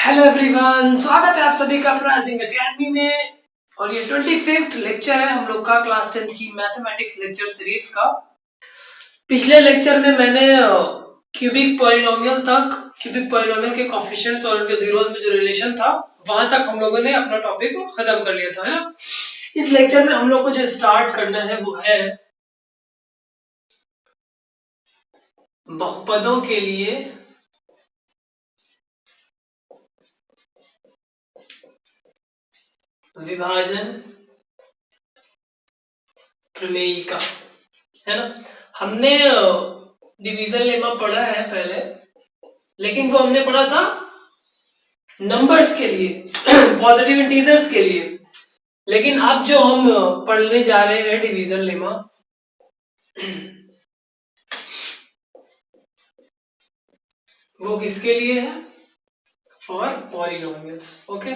Hello everyone, स्वागत है आप सभी का प्राइजिंग एकेडमी में। और ये 25th लेक्चर है हम लोग का क्लास 10th की मैथमेटिक्स लेक्चर सीरीज का। पिछले लेक्चर में मैंने क्यूबिक पॉलिनोमियल के कोफिशिएंट्स और उनके जीरोस में जो रिलेशन था वहां तक हम लोगों ने अपना टॉपिक को खत्म कर लिया था, है ना। इस लेक्चर में हम लोग को जो स्टार्ट करना है वो है बहुपदों के लिए विभाजन प्रमेय का, है ना। हमने डिवीजन लेमा पढ़ा है पहले, लेकिन वो हमने पढ़ा था नंबर्स के लिए पॉजिटिव इंटीजर्स के लिए। लेकिन अब जो हम पढ़ने जा रहे हैं डिवीजन लेमा, वो किसके लिए है? For polynomials. ओके,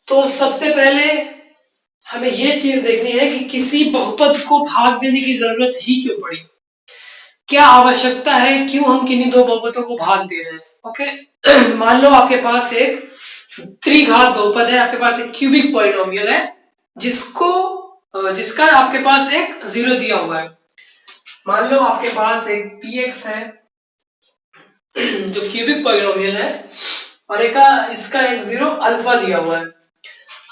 तो सबसे पहले हमें यह चीज देखनी है कि किसी बहुपद को भाग देने की जरूरत ही क्यों पड़ी, क्या आवश्यकता है, क्यों हम किन्हीं दो बहुपदों को भाग दे रहे हैं। ओके मान लो आपके पास एक त्रिघात बहुपद है, आपके पास एक क्यूबिक पॉलिनोमियल है जिसका आपके पास एक जीरो दिया हुआ है। मान लो आपके पास एक px है जो क्यूबिक पॉलिनोमियल है और इसका एक जीरो अल्फा दिया हुआ है।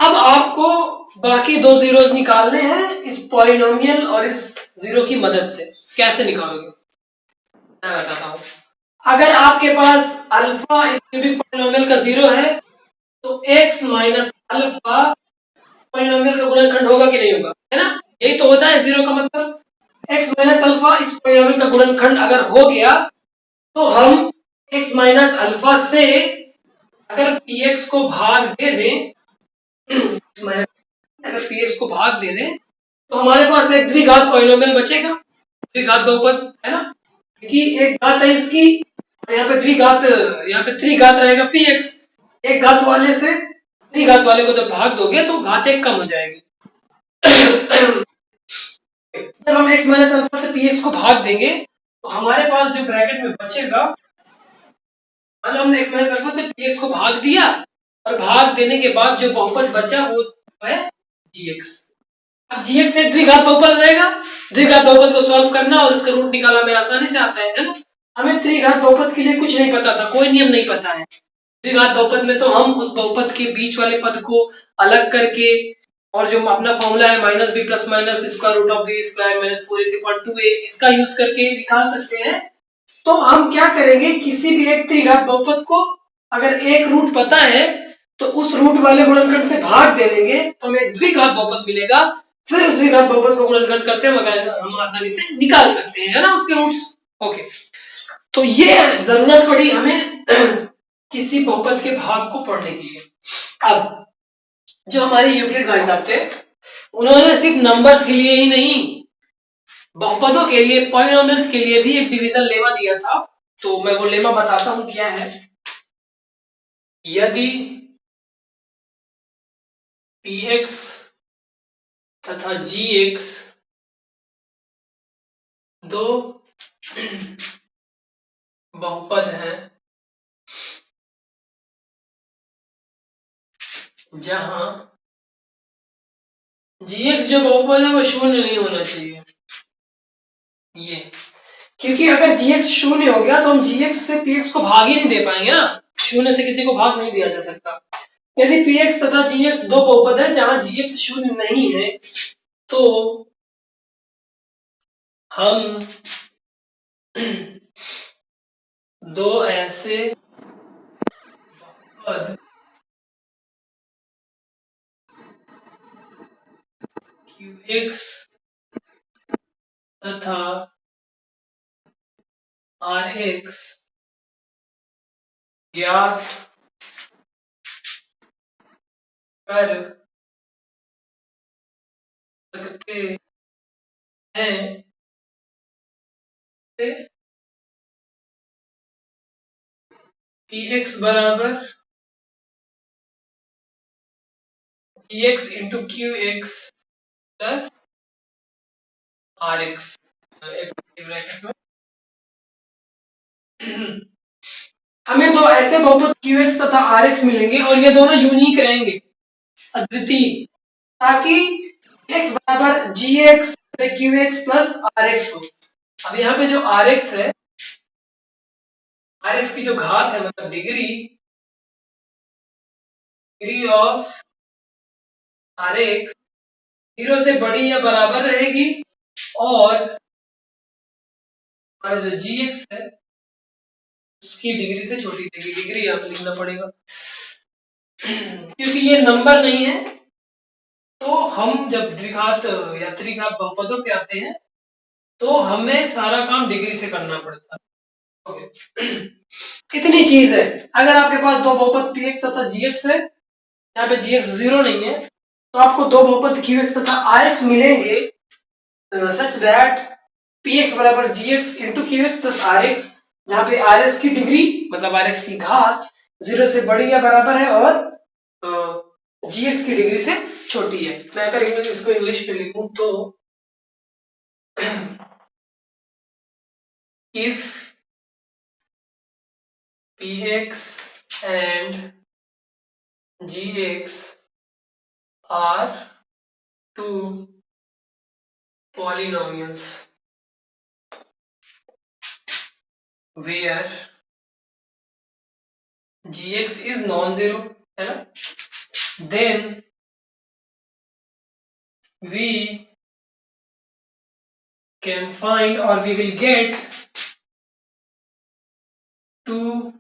अब आपको बाकी दो जीरोस निकालने हैं इस पॉलिनोमियल और इस जीरो की मदद से। कैसे निकालोगे मैं बताता हूं। अगर आपके पास अल्फा इस क्यूबिक पॉलिनोमियल का जीरो है तो x माइनस अल्फा पॉलिनोमियल का गुणनखंड होगा कि नहीं होगा, है ना। यही तो होता है जीरो का मतलब। x माइनस अल्फा इस पॉलिनोमियल का गुणनखंड अगर हो गया तो हम x माइनस अल्फा से अगर px को भाग दे दें अगर px को भाग दे दें तो हमारे पास एक द्विघात पॉलिनोमियल बचेगा, द्विघात बहुपद, है ना। क्योंकि एक घात है इसकी और यहाँ पे द्विघात, यहाँ पे त्रिघात रहेगा px। एक घात वाले से त्रिघात वाले को जब भाग दोगे तो घात एक कम हो जाएगी। जब हम x माइनस अल्फा से px को भाग देंगे तो हमारे पास जो ब्रैकेट में बचेगा, मान लो हमने x माइनस अल्फा से px को भाग दिया और भाग देने के बाद जो बहुपद बचा वो है gx। अब gx एक द्विघात बहुपद रहेगा, द्विघात बहुपद को सॉल्व करना और उसका रूट निकालना में आसानी से आता है ना। हमें त्रिघात बहुपद के लिए कुछ नहीं पता था, कोई नियम नहीं पता है। द्विघात बहुपद में तो हम उस बहुपद के बीच वाले पद को अलग करके और जो अपना फॉर्मूला है minus b plus minus square root of b square minus 4ac/2a इसका यूज करके निकाल सकते हैं। तो हम क्या करेंगे, किसी भी एक त्रिघात बहुपद को अगर एक रूट पता है तो उस रूट वाले गुणनखंड से भाग दे देंगे तो हमें द्विघात बहुपद मिलेगा। फिर उस द्विघात बहुपद को गुणनखंड करके हम आसानी से निकाल सकते हैं, है ना, उसके रूट्स। ओके, तो ये जरूरत पड़ी हमें किसी बहुपद के भाग को पढ़ने के लिए। अब जो हमारे यूक्लिड भाई साहब थे उन्होंने सिर्फ नंबर्स के लिए ही नहीं, बहुपदों के लिए, पॉलिनोमियल्स के लिए भी एक डिवीजन लेमा दिया था। तो मैं वो लेमा बताता हूं क्या है। यदि px तथा gx दो बहुपद हैं जहां gx जो बहुपद है वो शून्य नहीं होना चाहिए। ये क्योंकि अगर gx शून्य हो गया तो हम gx से px को भाग ही नहीं दे पाएंगे ना, शून्य से किसी को भाग नहीं दिया जा सकता। यदि px तथा gx दो बहुपद है जहां gx शून्य नहीं है तो हम दो ऐसे बहुपद qx तथा rx ज्ञात कर सकते हैं। px बराबर gx into qx plus rx, हमें दो ऐसे बहुपद QX तथा RX मिलेंगे और ये दोनों यूनिक रहेंगे, अद्वितीय, ताकि x बराबर GX QX प्लस RX हो। अब यहाँ पे जो RX है, RX की जो घात है मतलब डिग्री ऑफ RX 0 से बड़ी या बराबर रहेगी और हमारा जो GX है उसकी डिग्री से छोटी रहेगी। डिग्री यहाँ पे लिखना पड़ेगा क्योंकि ये नंबर नहीं है, तो हम जब द्विघात या त्रिघात बहुपदों पे आते हैं तो हमें सारा काम डिग्री से करना पड़ता है। इतनी चीज है। अगर आपके पास दो बहुपद px तथा gx है, यहाँ पे gx 0 नहीं है, तो आपको दो बहुपद qx तथा rx मिलेंगे सच दैट px बराबर gx into qx plus rx, जहाँ पे rx की डिग्री मतलब rx की घात 0 से बड़ी या बराबर है और gx की डिग्री से छोटी है। मैं अगर इसको इंग्लिश में लिखूं तो if px and gx are two polynomials where gx is non-zero, है ना, then we can find or we will get two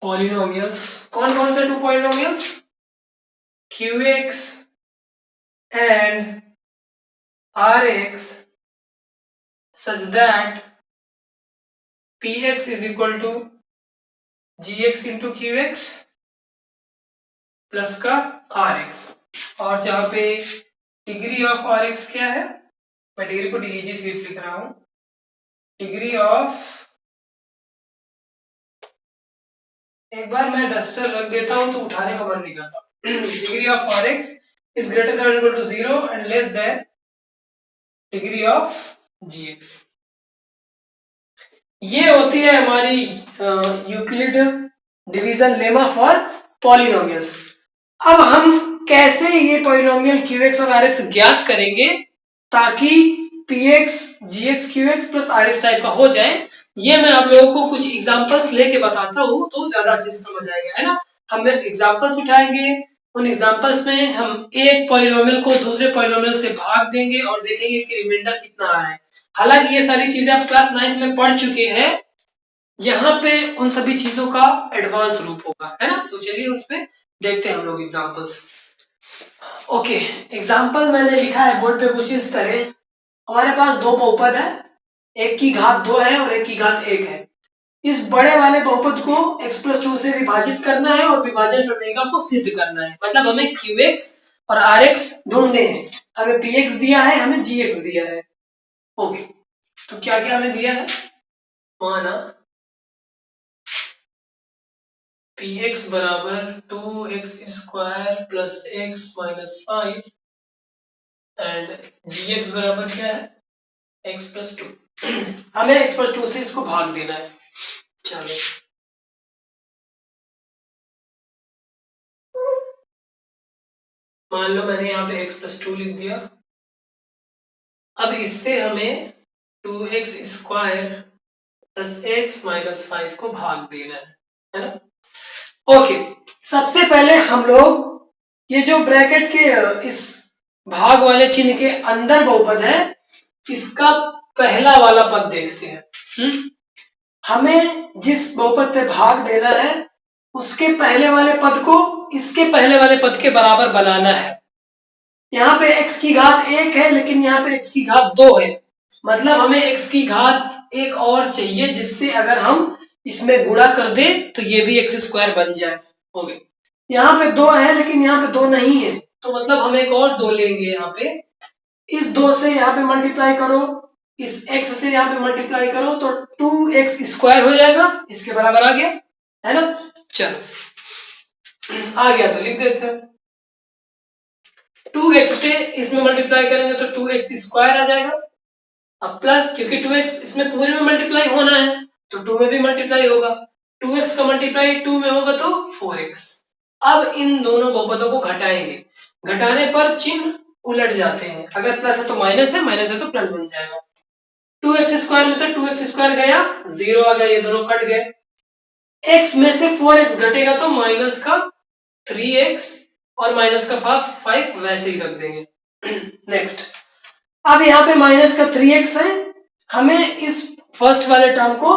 polynomials। कौन कौन से two polynomials? qx and rx such that px is equal to gx into qx plus का rx, और जहां पे degree of rx क्या है, मैं डिग्री को deg सिर्फ लिख रहा हूं, डिग्री ऑफ, एक बार मैं डस्टर रख देता हूं तो उठाने का मन नहीं करता। Degree of rx is greater than equal to 0 and less than degree of gx। ये होती है हमारी Euclid division lemma for polynomials. अब हम कैसे ये पॉलिनोमियल qx और rx ज्ञात करेंगे ताकि px gx qx plus rx type का हो जाए, ये मैं आप लोगों को कुछ एग्जांपल्स लेके बताता हूं तो ज्यादा अच्छे से समझ आएगा, है ना। हम एग्जांपल्स उठाएंगे, उन एग्जांपल्स में हम एक पॉलिनोमियल को दूसरे पॉलिनोमियल से भाग देंगे और देखेंगे कि रिमाइंडर कितना आ रहा है। हालांकि ये सारी चीजें आप क्लास 9th में पढ़ चुके हैं, यहाँ पे उन सभी चीजों का एडवांस रूप होगा, है ना। तो चलिए उसमें देखते हैं हम लोग एग्जांपल्स। ओके, एग्जांपल मैंने लिखा है बोर्ड पे कुछ इस तरह। हमारे पास दो बहुपद है, एक की घात 2 है और एक की घात 1 है। इस बड़े वाले बहुपद को x प्लस 2 से विभाजित करना है और विभाजन प्रमेय को सिद्ध करना है, मतलब हमें qx और rx ढूंढने हैं। हमें px दिया है, हमें gx दिया है। ओके, तो क्या क्या हमें दिया है, माना px बराबर 2x square plus x minus 5 and gx बराबर क्या है, x प्लस 2। हमें x प्लस 2 से इसको भाग देना है। चलो, मान लो मैंने यहाँ पे x प्लस 2 लिख दिया। अब इससे हमें 2x square plus x minus 5 को भाग देना है ना। ओके, सबसे पहले हम लोग ये जो ब्रैकेट के इस भाग वाले चिन्ह के अंदर बहुपद है, इसका पहला वाला पद देखते हैं। हमें जिस बहुपद से भाग देना है उसके पहले वाले पद को इसके पहले वाले पद के बराबर बनाना है। यहाँ पे x की घात 1 है लेकिन यहाँ पे x की घात 2 है, मतलब हमें x की घात 1 और चाहिए जिससे अगर हम इसमें गुणा कर दे तो ये भी x स्क्वायर बन जाए। हो गया, यहाँ पे 2 है लेकिन यहाँ पे 2 नहीं है, तो मतलब हम एक और 2 लेंगे। यहाँ पे इस 2 से यहाँ पे मल्टीप्लाई करो, इस x से यहाँ पे मल्टीप्लाई करो तो 2x स्क्वायर हो जाएगा, इसके बराबर आ गया, है ना। चलो, आ गया तो लिख देते हैं। 2x से इसमें मल्टीप्लाई करेंगे तो 2x स्क्वायर आ जाएगा, अब प्लस, क्योंकि 2x इसमें पूरे में मल्टीप्लाई होना है तो 2 में भी मल्टीप्लाई होगा, 2x का मल्टीप्लाई 2 में होगा तो 4x। अब इन दोनों बहुपदों को घटाएंगे, घटाने पर चिन्ह उलट जाते हैं, अगर प्लस है तो माइनस है, माइनस है तो प्लस बन जाएगा। 2x स्क्वायर में से 2x स्क्वायर गया, 0 आ गया, ये दोनों कट गए। x में से 4x घटेगा तो माइनस का 3x और माइनस का 5 वैसे ही रख देंगे। नेक्स्ट, अब यहाँ पे माइनस का 3x है, हमें इस फर्स्ट वाले टर्म को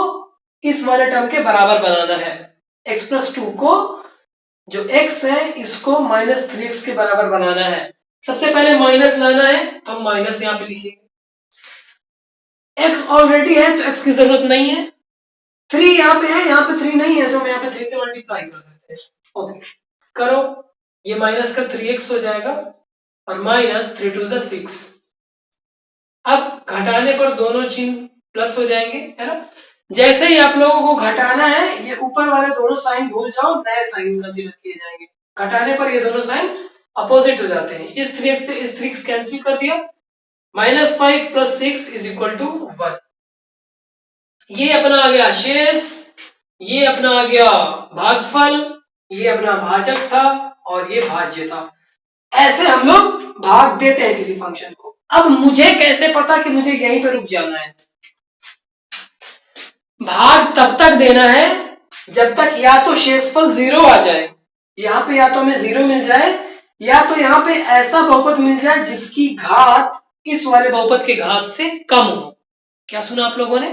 इस वाले टर्म के बराबर बनाना है। x प्लस 2 को, जो x है इसको माइनस 3x के बराबर बनाना है। सबसे पहले माइनस लाना है तो हम माइनस यहाँ पे लिखेंगे, x ऑलरेडी है तो x की जरूरत नहीं है, 3 यहाँ पे है, यहाँ पे 3 नहीं है तो हम यहाँ पे 3 से मल्टीप्लाई कर देते हैं। ओके करो, ये माइनस का 3x हो जाएगा और माइनस 3 2 6। अब घटाने पर दोनों चिन्ह प्लस हो जाएंगे, है ना। जैसे ही आप लोगों को घटाना है, ये ऊपर वाले दोनों साइन भूल जाओ, नए साइन कंसीडर किए जाएंगे। घटाने पर ये दोनों साइन अपोजिट हो जाते हैं। इस 3x से इस 3x कैंसिल कर दिया, -5 + 6 = 1। ये अपना आ गया शेष, ये अपना आ गया भागफल, ये अपना भाजक था और ये भाज्य था। ऐसे हम लोग भाग देते हैं किसी फंक्शन को। अब मुझे कैसे पता कि मुझे यहीं पे रुक जाना है? भाग तब तक देना है जब तक या तो शेषफल 0 आ जाए, यहां पे या तो हमें 0 मिल जाए, या तो यहां पे ऐसा बहुपद मिल जाए जिसकी घात इस वाले बहुपद के घात से कम हो। क्या सुना आप लोगों ने?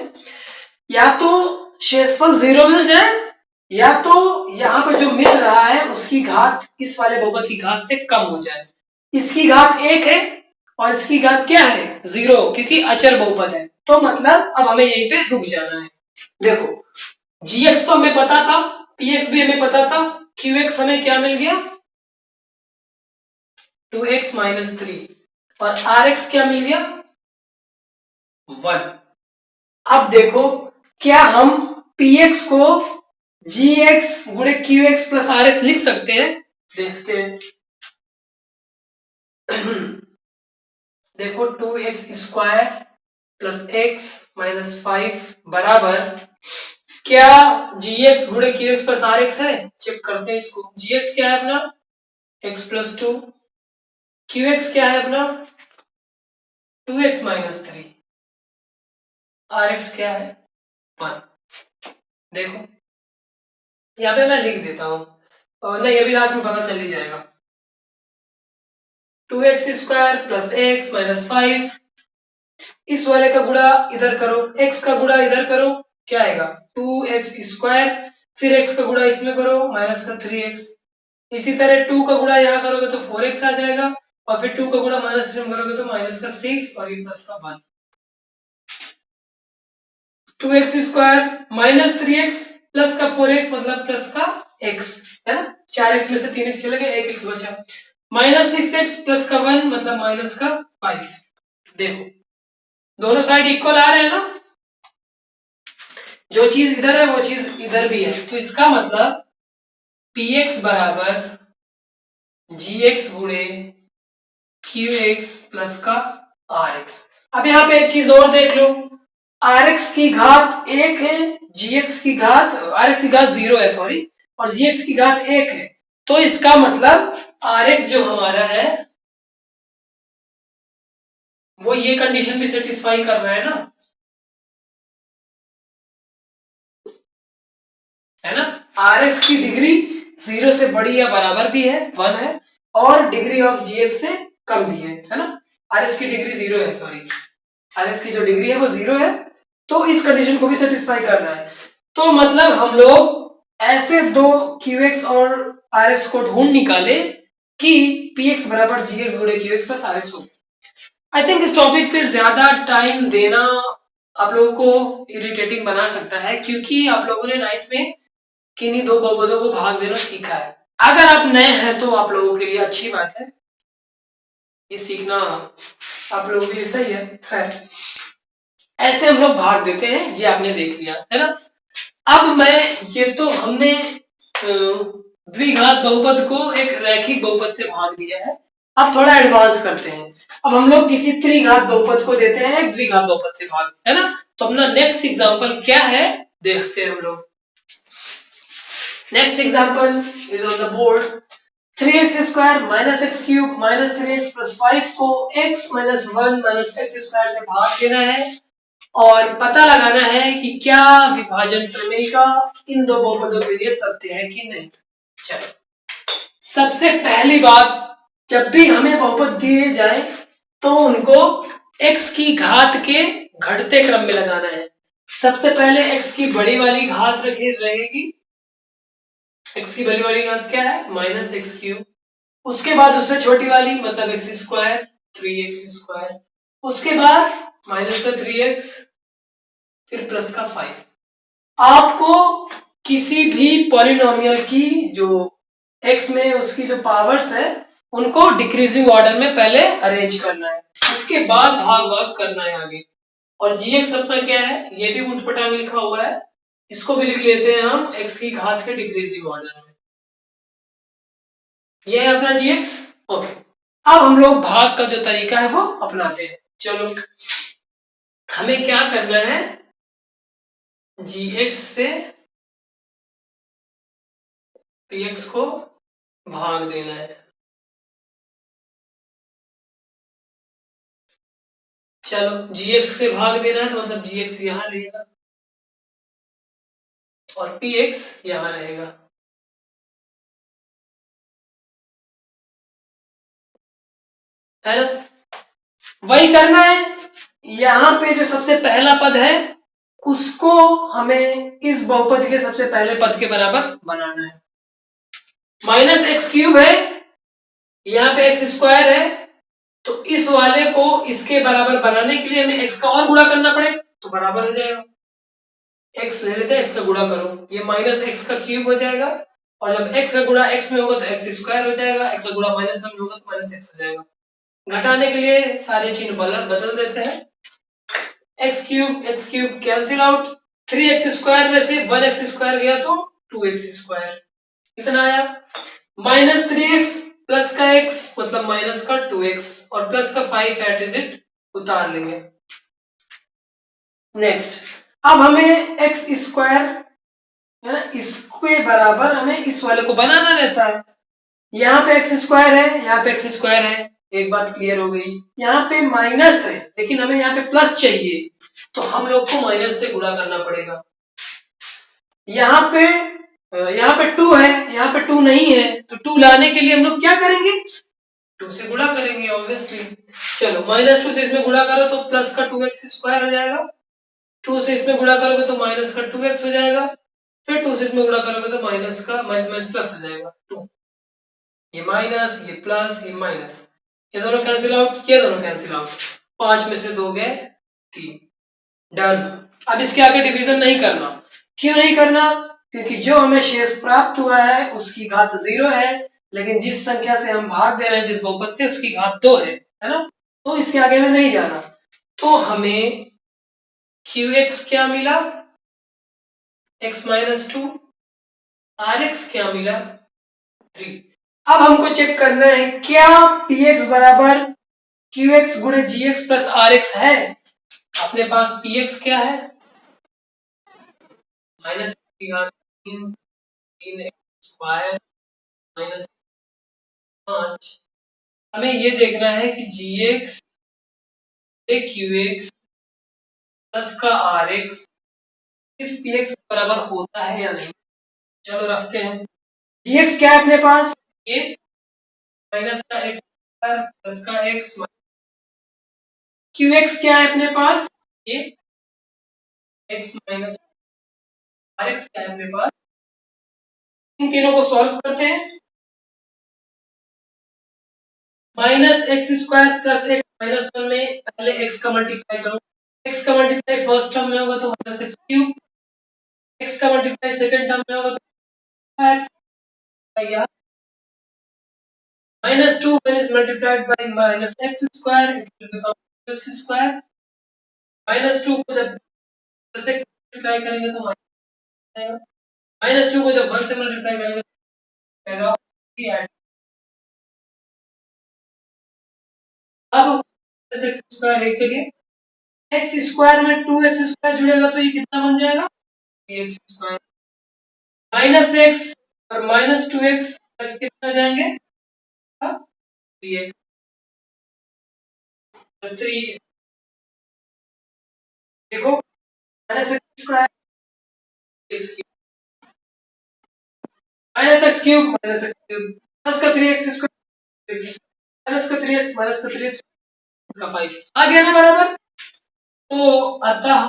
या तो शेषफल 0 मिल जाए, या तो यहां पर जो मिल रहा है उसकी घात इस वाले बहुपद की घात से कम हो जाए। इसकी घात 1 है और इसकी घात क्या है? 0, क्योंकि अचर बहुपद है। तो मतलब अब हमें यहीं पे रुक जाना है। देखो gx तो हमें पता था, px भी हमें पता था, qx हमें क्या मिल गया? 2x - 3 और rx क्या मिल गया? 1। अब देखो, क्या हम px को gx गुणे qx प्लस rx लिख सकते हैं? देखते हैं। देखो 2x square plus x minus 5 बराबर, क्या gx गुणे qx प्लस rx है? चेक करते हैं इसको। gx क्या है अपना? x प्लस 2, qx क्या है अपना? 2x - 3, rx क्या है? 1। देखो यहाँ पे मैं लिख देता हूं, और नहीं अभी लास्ट में पता चल ही जाएगा। 2x square plus x minus 5, इस वाले का गुणा इधर करो, x का गुणा इधर करो, क्या आएगा? 2x स्क्वायर, फिर x का गुणा इसमें करो, माइनस का 3x। इसी तरह 2 का गुणा यहाँ करोगे तो 4x आ जाएगा, और फिर 2 का गुणा -3 में करोगे तो माइनस का 6 और ये प्लस का 1। 2x square minus 3x plus का 4x मतलब प्लस का x, है ना। 4x में से 3x चले गए, 1x बचा। -6x प्लस का 1 मतलब माइनस का 5। देखो दोनों साइड इक्वल आ रहे हैं ना, जो चीज इधर है वो चीज इधर भी है, तो इसका मतलब px बराबर gx गुणे qx प्लस का rx। अब यहाँ पे एक चीज और देख लो, rx की घात 1 है, gx की घात rx की घात 0 है सॉरी, और gx की घात 1 है, तो इसका मतलब rx जो हमारा है वो ये कंडीशन भी सेटिस्फाई कर रहा है ना, है ना। rx की डिग्री 0 से बड़ी या बराबर भी है, 1 है, और डिग्री ऑफ gx से कम भी है ना। rx की डिग्री 0 है, सॉरी rx की जो डिग्री है वो 0 है, तो इस कंडीशन को भी सेटिस्फाई कर रहा है। तो मतलब हम लोग ऐसे दो qx और rx को ढूंढ निकाले कि px बराबर gx गुणे qx प्लस rx हो। आई थिंक इस टॉपिक पे ज्यादा टाइम देना आप लोगों को इरिटेटिंग बना सकता है, क्योंकि आप लोगों ने 9th में किन्हीं दो बहुपदों को भाग देना सीखा है। अगर आप नए हैं तो आप लोगों के लिए अच्छी बात है, ये सीखना आप लोगों के लिए सही है। खैर ऐसे हम लोग भाग देते हैं, ये आपने देख लिया है ना। अब मैं ये तो हमने द्विघात बहुपद को एक रैखिक बहुपद से भाग दिया है। अब थोड़ा एडवांस करते हैं। अब हम लोग किसी त्रिघात बहुपद को देते हैं एक द्विघात बहुपद से भाग, है ना। तो अपना नेक्स्ट एग्जांपल क्या है देखते हैं हम लोग। Next example is on the board. 3x square minus x cube minus 3x plus 5 को x minus 1 minus x square से भाग देना है और पता लगाना है कि क्या विभाजन प्रमेय का इन दो बहुपदों के लिए सत्य है कि नहीं। चलो, सबसे पहली बात, जब भी हमें बहुपद दिए जाए तो उनको x की घात के घटते क्रम में लगाना है। सबसे पहले x की बड़ी वाली घात रहेगी। x की बड़ी वाली घात क्या है? Minus x cube. उसके बाद उससे छोटी वाली मतलब एक्स स्क्वायर, 3x स्क्वायर। उसके बाद माइनस का 3x, फिर प्लस का 5। आपको किसी भी पॉलिनोमियल की जो x में उसकी जो पावर्स है उनको डिक्रीजिंग ऑर्डर में पहले अरेंज करना है, उसके बाद भाग भाग करना है आगे। और gx अपना क्या है, ये भी ऊंटपटांग लिखा हुआ है, इसको भी लिख लेते हैं हम x की घात के डिक्रीजिंग ऑर्डर में। ये है अपना gx। ओके, अब हम लोग भाग का जो तरीका है वो अपनाते हैं। चलो, हमें क्या करना है, gx से px को भाग देना है। चलो, gx से भाग देना है तो मतलब gx यहां रहेगा और px यहां रहेगा, है ना। वही करना है। यहां पे जो सबसे पहला पद है उसको हमें इस बहुपद के सबसे पहले पद के बराबर बनाना है। माइनस एक्स क्यूब है, यहाँ पे एक्स स्क्वायर है, तो इस वाले को इसके बराबर बनाने के लिए हमें एक्स का और गुणा करना पड़ेगा तो बराबर हो जाएगा। एक्स ले लेते हैं, एक्स का गुणा करो, ये माइनस एक्स का क्यूब हो जाएगा, और जब एक्स का गुणा एक्स में होगा तो एक्स स्क्वायर हो जाएगा, एक्स का गुणा माइनस में होगा तो माइनस एक्स हो जाएगा। घटाने के लिए सारे चिन्ह बदल देते हैं। X cube cancel out, 3x square में से 1x स्क्वायर गया तो 2x स्क्वायर, कितना आया माइनस 3x प्लस का x मतलब माइनस का 2x और प्लस का 5 एट इज इट उतार लेंगे। नेक्स्ट, अब हमें x स्क्वायर है ना, इसके बराबर हमें इस वाले को बनाना रहता है। यहाँ पे एक्स स्क्वायर है, यहाँ पे एक्स स्क्वायर है, एक बात क्लियर हो गई। यहाँ पे माइनस है लेकिन हमें यहाँ पे प्लस चाहिए तो हम लोग को माइनस से गुणा करना पड़ेगा। यहाँ पे 2 है, यहाँ पे 2 नहीं है, तो 2 लाने के लिए हम लोग क्या करेंगे, 2 से गुणा करेंगे ऑब्वियसली। चलो, माइनस 2 से इसमें गुणा करो तो प्लस का 2x स्क्वायर हो जाएगा, 2 से इसमें गुणा करोगे तो माइनस का 2x हो जाएगा, फिर 2 से इसमें गुणा करोगे तो माइनस का माइनस माइनस प्लस हो जाएगा 2। ये माइनस, ये प्लस, ये माइनस, ये दोनों कैंसिल आउट, ये दोनों कैंसिल आउट, 5 में से 2 गए 3, डन। अब इसके आगे डिवीजन नहीं करना। क्यों नहीं करना, क्योंकि जो हमें शेष प्राप्त हुआ है उसकी घात 0 है, लेकिन जिस संख्या से हम भाग दे रहे हैं जिस बहुपद से उसकी घात 2 है ना, तो इसके आगे में नहीं जाना। तो हमें qx क्या मिला, x माइनस 2, rx क्या मिला 3। अब हमको चेक करना है क्या px बराबर qx गुणे gx प्लस rx है। अपने पास px क्या है, माइनस की घात 3, 3x स्क्वायर माइनस 5। हमें ये देखना है कि gx qx प्लस का rx इस px के बराबर होता है या नहीं। चलो रखते हैं, gx क्या है अपने पास, ये माइनस का x स्क्वायर प्लस का x, qx क्या है अपने पास, ये x माइनस rx क्या है अपने पास। इन तीनों को सॉल्व करते हैं, minus x square plus x minus 1 में पहले x का मल्टीप्लाई करो, x का मल्टीप्लाई फर्स्ट टर्म में होगा तो माइनस एक्स क्यूब, x का मल्टीप्लाई सेकंड टर्म में होगा तो यहाँ minus 2 when is multiplied by minus x square it will become x square। minus 2 को जब प्लस x मल्टीप्लाई करेंगे तो माइनस आएगा, माइनस 2 को जब 1 से मल्टीप्लाई करेंगे तो आएगा 3। एक्स स्क्वायर एक जगह, एक्स स्क्वायर में 2x² जुड़ेगा तो ये कितना बन जाएगा, एक्स स्क्वायर माइनस एक्स और माइनस 2x कितना हो जाएंगे, 3x प्लस 3। देखो minus x square x minus x cube minus x cube plus का 3x स्क्वायर माइनस का 3x माइनस का 3x का 5 आ गया ना बराबर। तो अतः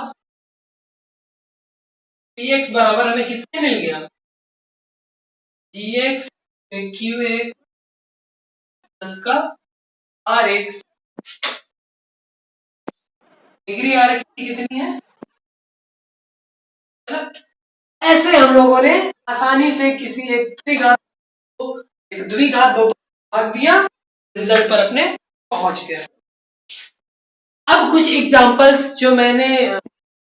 px बराबर हमें किससे मिल गया, gx में qx प्लस का rx। डिग्री rx की कितनी है ना? ऐसे हम लोगों ने आसानी से किसी एक त्रिघात को एक द्विघात बहुपद भाग दिया, रिजल्ट पर अपने पहुंच गया। अब कुछ एग्जांपल्स जो मैंने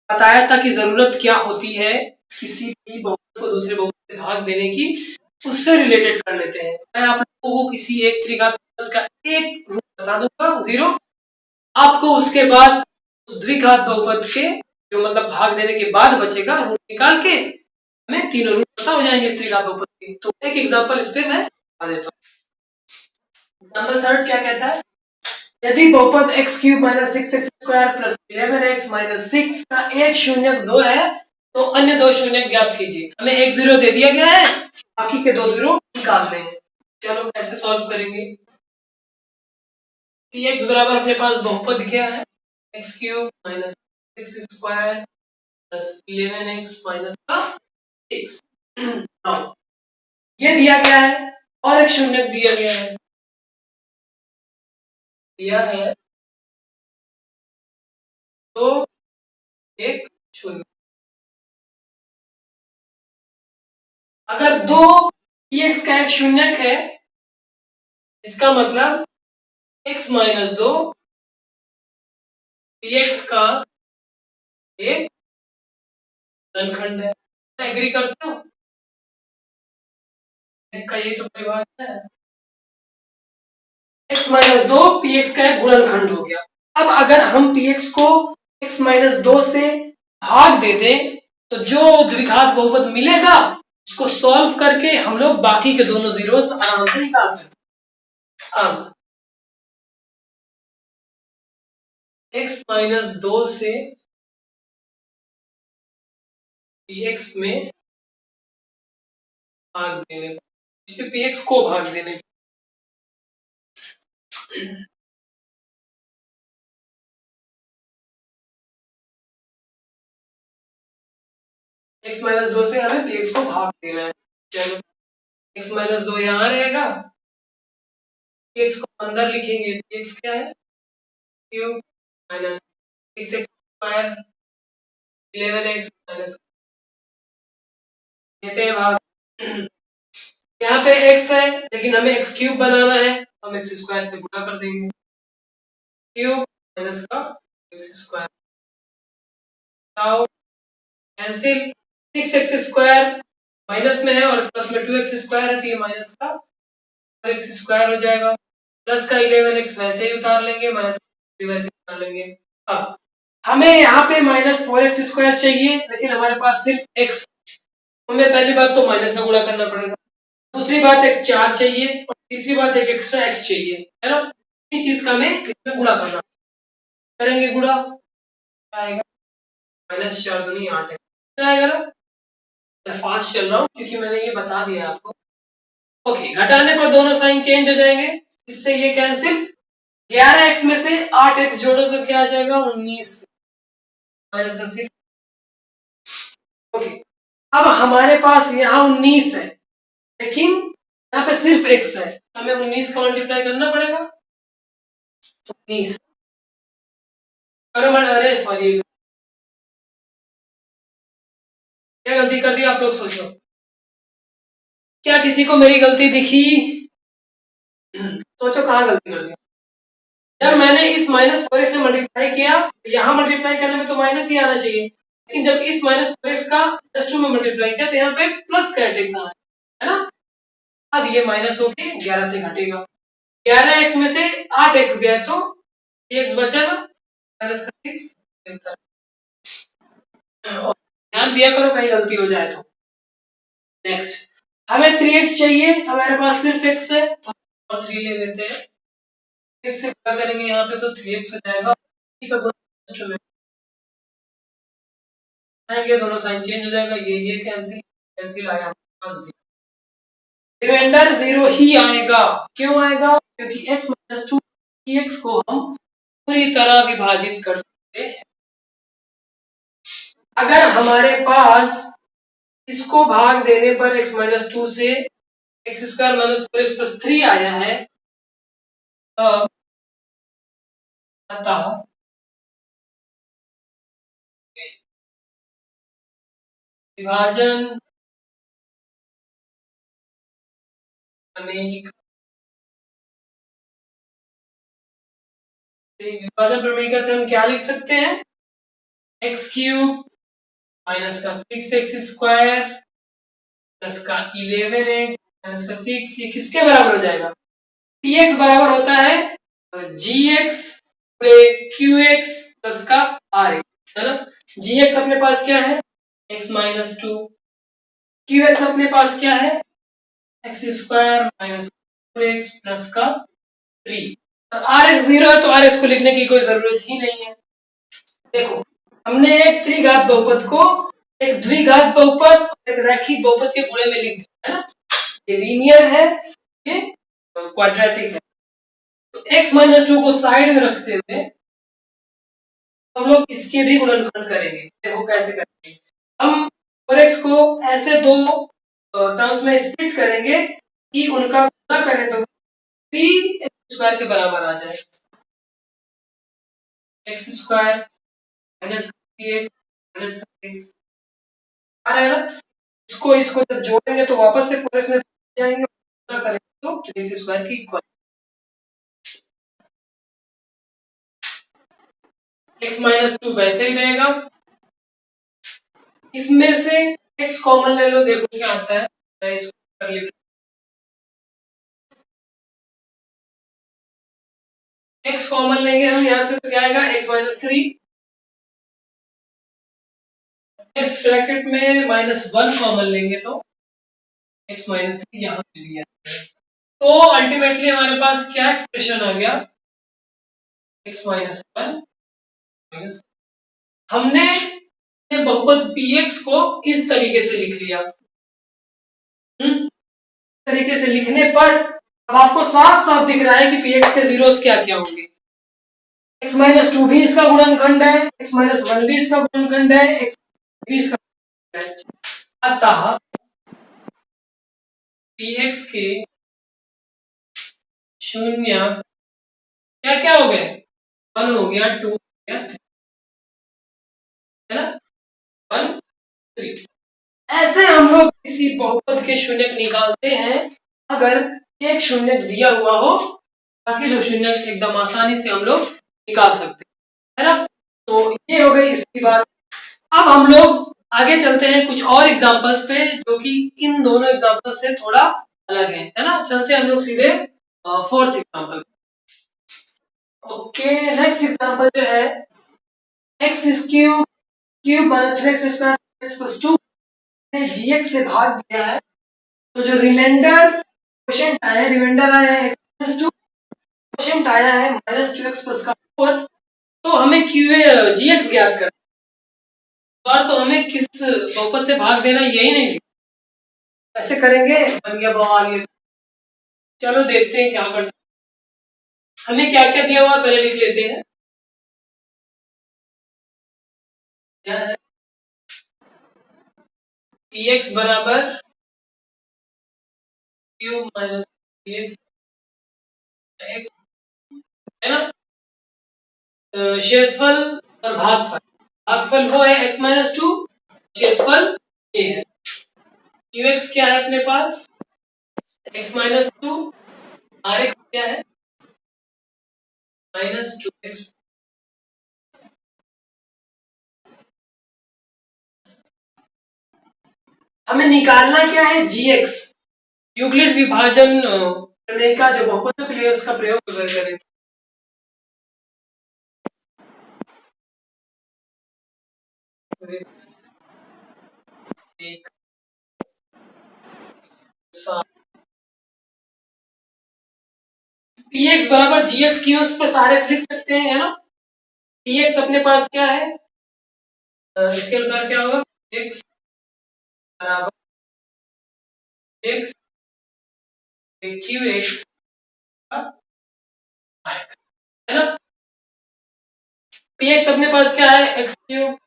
बताया था कि जरूरत क्या होती है किसी भी बहुपद को दूसरे बहुपद से भाग देने की, उससे रिलेटेड कर लेते हैं। मैं आप लोगों को किसी एक त्रिघात बहुपद का एक रूप बता दूंगा 0, आपको उसके बाद उस द्विघात बहुपद के जो मतलब भाग देने के बाद बचेगा रूट निकाल के हमें तीनों रूट पता हो जाएंगे इस त्रिघात बहुपद के। तो एक एग्जांपल इस पे मैं बता देता हूँ। नंबर 3 क्या कहता है, यदि बहुपद x cube minus 6x² plus 11x minus 6 का एक शून्यक 2 है तो अन्य दो शून्यक ज्ञात कीजिए। हमें एक 0 दे दिया गया है, बाकी के 2 0 निकालने हैं। चलो कैसे सॉल्व करेंगे। px बराबर अपने पास बहुपद क्या है, x cube minus 6 square plus 11x minus का 6। ये दिया गया है और एक शून्यक दिया गया है, दिया है तो एक शून्य। अगर दो px का एक शून्यक है इसका मतलब x माइनस 2 px का एक घनखंड है। एग्री करते हो, का ये तो परिभाषा है। x माइनस 2 px का एक गुणनखंड हो गया। अब अगर हम px को x माइनस 2 से भाग दे दें तो जो द्विघात बहुपद मिलेगा उसको सॉल्व करके हम लोग बाकी के दोनों जीरोस आराम से निकाल सकते हैं। अब x माइनस 2 से px में भाग देने पर, px को भाग देने पर x माइनस 2 से हमें px को भाग देना है। चलो x माइनस 2 यहाँ रहेगा, px को अंदर लिखेंगे, px क्या है cube minus 6x square 11x minus देते हैं भाग। यहाँ पे x है लेकिन हमें x क्यूब बनाना है तो हम x स्क्वायर से गुणा कर देंगे, क्यूब माइनस का x square cancel, 6x square minus में है और प्लस में 2x स्क्वायर है तो ये माइनस का x स्क्वायर हो जाएगा, प्लस का 11x वैसे ही उतार लेंगे, माइनस भी वैसे उतार लेंगे। अब हमें यहाँ पे माइनस 4x स्क्वायर चाहिए लेकिन हमारे पास सिर्फ x, हमें पहली बात तो माइनस का गुणा करना पड़ेगा, दूसरी बात एक 4 चाहिए और तीसरी बात एक एक्स्ट्रा x चाहिए, है ना। इस चीज का हमें इसमें गुणा करना करेंगे, गुणा आएगा माइनस 4 दूनी 8 आएगा ना। मैं फास्ट चल रहा हूँ क्योंकि मैंने ये बता दिया आपको। ओके, घटाने पर दोनों साइन चेंज हो जाएंगे, इससे ये कैंसिल, 11x में से 8x जोड़ो तो क्या आ जाएगा 19 माइनस का 6। ओके, अब हमारे पास यहाँ 19 है लेकिन यहाँ पे सिर्फ x है, हमें 19 का मल्टीप्लाई करना पड़ेगा। 19 अरे सॉरी क्या गलती कर दी आप लोग सोचो, क्या किसी को मेरी गलती दिखी? सोचो कहाँ गलती कर दी। जब मैंने इस माइनस 4x से मल्टीप्लाई किया, यहाँ मल्टीप्लाई करने में तो माइनस ही आना चाहिए, लेकिन जब इस माइनस 4x का प्लस 2 में मल्टीप्लाई किया तो यहाँ पे प्लस का एटेक्स आना है ना। अब ये माइनस होके 11 से घटेगा, 11x में से 8x गया तो एक्स बचा ना माइनस का 6। ध्यान दिया करो कहीं गलती हो जाए तो। नेक्स्ट हमें 3x चाहिए, हमारे पास सिर्फ x है तो हम 3 ले लेते हैं। x से गुणा करेंगे यहाँ पे तो 3x हो जाएगा। ठीक है, गुणा में आएंगे दोनों साइन चेंज हो जाएगा, ये कैंसिल कैंसिल आया, रिमाइंडर 0 ही आएगा। क्यों आएगा? क्योंकि x माइनस 2 x को हम पूरी तरह विभाजित कर सकते हैं। अगर हमारे पास इसको भाग देने पर x माइनस 2 से x square minus 4x plus 3 आया है, तब अतः विभाजन प्रमेय विभाजन प्रमेय से हम क्या लिख सकते हैं? एक्स क्यूब माइनस का 6x स्क्वायर प्लस का 11x माइनस का 6, ये किसके बराबर हो जाएगा? px बराबर होता है gx qx प्लस का rx, है ना। gx अपने पास क्या है? x माइनस 2, qx अपने पास क्या है? X square minus 4x plus का 3। rx 0 है तो rx को लिखने की कोई जरूरत ही नहीं है। देखो हमने एक त्रिघात बहुपद को एक द्विघात बहुपद एक रैखिक बहुपद के गुणे में लिख दिया है ना। ये लीनियर है, ये क्वाड्रेटिक है। तो x माइनस 2 को साइड में रखते हुए हम लोग इसके भी गुणनखंड करेंगे। देखो कैसे करेंगे, हम 4x को ऐसे दो टर्म्स में स्प्लिट करेंगे कि उनका गुणा करें तो 3x स्क्वायर के बराबर आ जाए। X square minus 3x minus 6 आ रहा है ना। इसको इसको जब जोड़ेंगे तो वापस से 4x में जाएंगे, गुणा करेंगे तो 3x स्क्वायर की इक्वल। x माइनस 2 वैसे ही रहेगा, इसमें से x कॉमन ले लो, देखो क्या आता है। मैं इसको कर लेता हूं, x कॉमन लेंगे हम यहां से तो क्या आएगा? x माइनस 3, x ब्रैकेट में माइनस 1 कॉमन लेंगे तो x माइनस 3 यहां पे लिया। तो अल्टीमेटली हमारे पास क्या एक्सप्रेशन आ गया? x माइनस 1 माइनस, हमने बहुपद px को इस तरीके से लिख लिया। तरीके से लिखने पर अब आपको साफ साफ दिख रहा है कि px के जीरोस क्या क्या होंगे। x माइनस 2 भी इसका गुणनखंड है, x माइनस 1 भी इसका गुणनखंड है, x भी इसका गुणनखंड है। अतः px के शून्य क्या क्या हो गए? 1 हो गया, 2 हो गया, 3, है ना, 1 3। ऐसे हम लोग किसी बहुपद के शून्य निकालते हैं अगर एक शून्य दिया हुआ हो, बाकी दो शून्य एकदम आसानी से हम लोग निकाल सकते हैं, है ना। तो ये हो गई इसकी बात। अब हम लोग आगे चलते हैं कुछ और एग्जांपल्स पे जो कि इन दोनों एग्जांपल से थोड़ा अलग है ना। चलते हैं हम लोग सीधे fourth example. Okay, next example जो है x cube cube minus 3x square x plus 2 gx से भाग दिया है, तो जो रिमाइंडर क्वोशिएंट आया है, रिमाइंडर आया है x प्लस 2, क्वोशिएंट आया है माइनस 2x प्लस का 4। तो हमें gx ज्ञात करना, और तो हमें किस बहुपद से भाग देना यही नहीं, ऐसे करेंगे बन गया बवाल ये। चलो देखते हैं क्या कर सकते। हमें क्या क्या दिया हुआ पहले लिख लेते हैं। क्या है? px बराबर क्यूब माइनस px x, है ना। शेषफल और भागफल, भागफल वो है x माइनस 2, शेषफल ये है। qx क्या है अपने पास? x माइनस 2, rx क्या है? Minus 2x। हमें निकालना क्या है? gx। यूक्लिड विभाजन प्रमेय का जो बहुपदों के लिए उसका प्रयोग करें। एक पी एक्स बराबर g x q x plus r x लिख सकते हैं, है ना। पी एक्स अपने पास क्या है, इसके अनुसार क्या होगा, एक्स बराबर एक्स क्यू एक्स है ना। पी एक्स अपने पास क्या है, एक्स क्यूब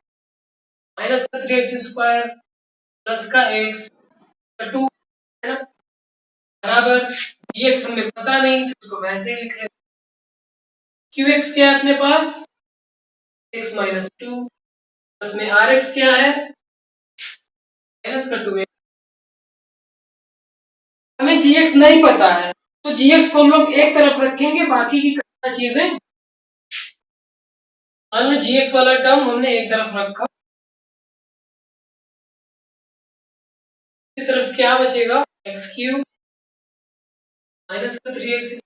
माइनस का 3x² प्लस का एक्स का 2 है ना, बराबर जी एक्स हमें पता नहीं तो उसको वैसे ही लिख रहे हैं। क्यू एक्स क्या है अपने पास, एक्स माइनस 2 प्लस में आर एक्स क्या है, माइनस का 2। हमें जी एक्स नहीं पता है तो जी एक्स को हम लोग एक तरफ रखेंगे, बाकी की चीजें मान लो जी एक्स वाला टर्म हमने एक तरफ रखा, इस तरफ क्या बचेगा, एक्स क्यूब माइनस का 3x²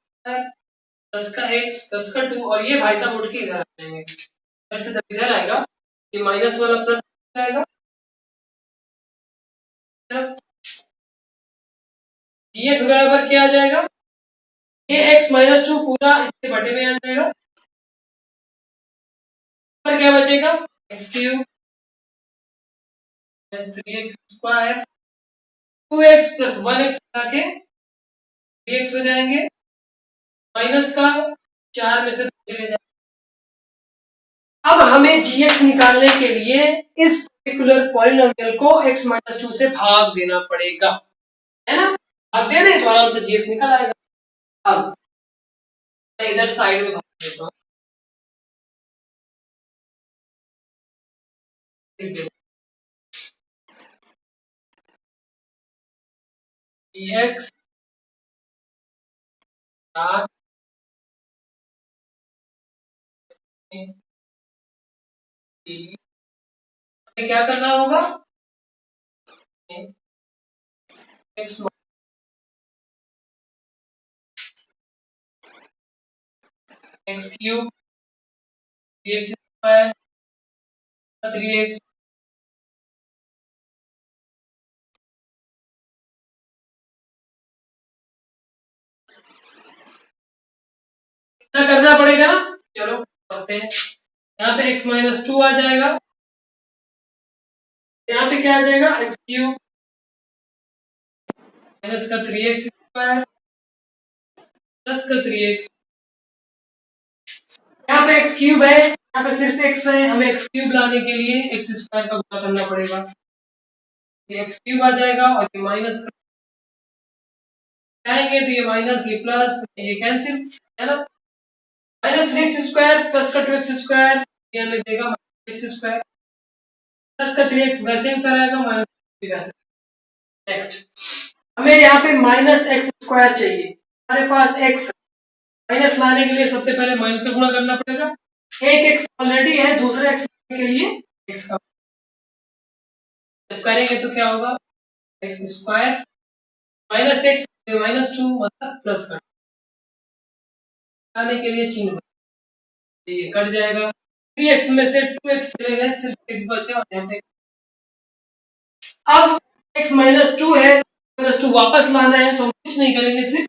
प्लस का एक्स प्लस का 2, और ये भाई साहब उठ के इधर आ जाएंगे, इधर से जब इधर आएगा ये माइनस वाला प्लस आएगा, जी एक्स बराबर क्या आ जाएगा, ये एक्स माइनस 2 पूरा इसके बटे में आ जाएगा, पर क्या बचेगा, x cube plus 3x² 2x plus 1x मिला के 3x हो जाएंगे, माइनस का 4 में से 2 चले जाएंगे। अब हमें gx निकालने के लिए इस पर्टिकुलर पॉलिनोमियल को x माइनस 2 से भाग देना पड़ेगा, है ना। भाग दे दें तो आराम से gx निकल आएगा। अब मैं इधर साइड में भाग देता हूं, dx क्या करना होगा, x क्यूब 3x² 3x इतना करना पड़ेगा ना। चलो करते हैं, यहाँ पे x माइनस 2 आ जाएगा, यहाँ पे क्या आ जाएगा, एक्स क्यूब माइनस का 3x² प्लस का 3x, यहाँ पे एक्स क्यूब है, यहाँ पे सिर्फ x है, हमें एक्स क्यूब लाने के लिए x² का गुणा करना पड़ेगा, ये एक्स क्यूब आ जाएगा और ये माइनस आएंगे तो ये माइनस ये प्लस ये कैंसिल, है ना। माइनस 3x² प्लस का 2x² ये हमें देगा x² प्लस का 3x वैसे ही उतर आएगा, माइनस वैसे। नेक्स्ट हमें यहाँ पे माइनस x² चाहिए, हमारे पास x माइनस लाने के लिए सबसे पहले माइनस का गुणा करना पड़ेगा, एक x ऑलरेडी है, दूसरे x के लिए x का जब करेंगे तो क्या होगा, x² माइनस x माइनस 2 मतलब प्लस का लाने के लिए चिन्ह ये कट जाएगा, 3x में से 2x चले गए, सिर्फ x बचा और यहाँ पे अब x माइनस 2 है, माइनस 2 वापस लाना है तो हम कुछ नहीं करेंगे, सिर्फ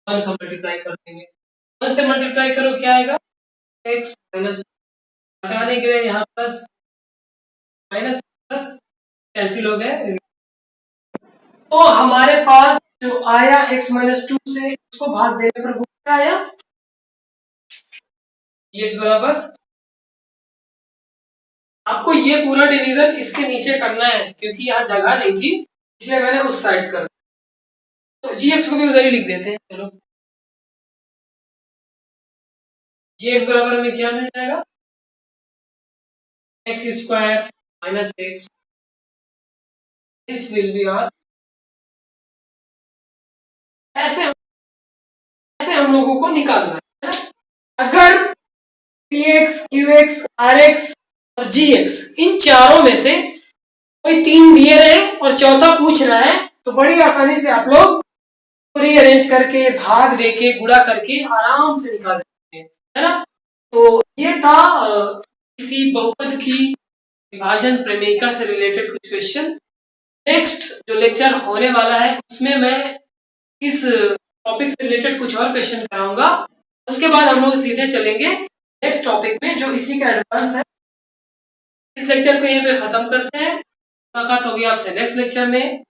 1 का मल्टीप्लाई कर देंगे, 1 से मल्टीप्लाई करो क्या आएगा, x माइनस हटाने के लिए यहाँ प्लस माइनस प्लस कैंसिल हो गए, तो हमारे पास जो आया x माइनस 2 से उसको भाग देने पर वो क्या आया, x बराबर, आपको ये पूरा डिवीजन इसके नीचे करना है क्योंकि यहाँ जगह नहीं थी इसलिए मैंने उस साइड कर, तो gx को भी उधर ही लिख देते हैं। चलो gx बराबर में क्या मिल जाएगा, x² minus x, this will be r, ऐसे ऐसे हम लोगों को निकालना है। अगर px qx rx और gx इन चारों में से कोई 3 दिए रहे और चौथा पूछ रहा है तो बड़ी आसानी से आप लोग रीअरेंज करके भाग देके गुणा करके आराम से निकाल सकते हैं, है ना। तो ये था किसी बहुपद की विभाजन प्रमेयिका से रिलेटेड कुछ क्वेश्चन। नेक्स्ट जो लेक्चर होने वाला है उसमें मैं इस टॉपिक से रिलेटेड कुछ और क्वेश्चन कराऊंगा। उसके बाद हम लोग सीधे चलेंगे नेक्स्ट टॉपिक में जो इसी का एडवांस है। इस लेक्चर को यहीं पे खत्म करते हैं। मुलाकात होगी आपसे नेक्स्ट लेक्चर में।